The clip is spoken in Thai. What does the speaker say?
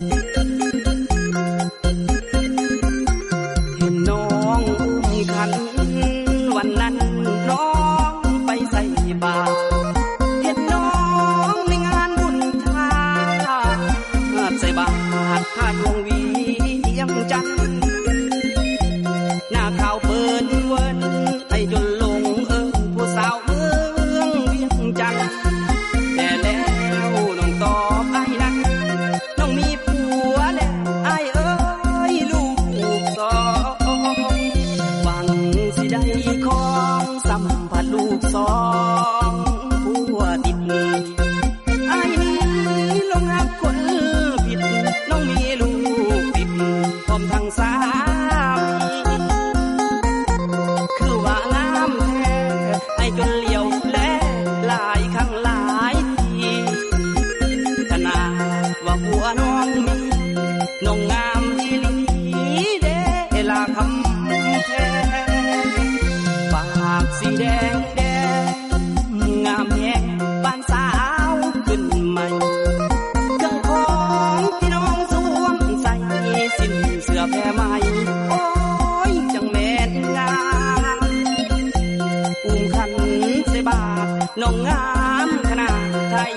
เห็นน้องอุ้มขันวันนั้นน้องไปใส่บาตรเห็นน้องในงานบุญทาใส่บาตรท่าดวงวียังจันทร์หน้าข่าวเปิดเวินไอ้จนลงผู้สาวเมืองเวียงจันทร์แต่แล้วน้องตอบไอ้นั้นน้องมีผัวแล้วไอ้เอ้ยลูกสองหวังสิได้ของสัมผัสลูกสองผัวติดไอ้นี้ลงรักคนผิดน้องมีลูกติดพร้อมทั้งสามีคือว่างามแท้ไอ้จนเลี้ยวแลหลายครั้งหลายทีขนาดว่าผัวน้องมีน้องงามอีหลีเด้ลาคำแท้ปากสีแดงแดงงามแยงบ้านสาวขึ้นใหม่เครื่องของที่น้องสวมใส่สิ้นเสื้อแพรใหม่โอ้ยจังแม่นงามอุ้มขันใส่บาตรน้องงามขนาดไทย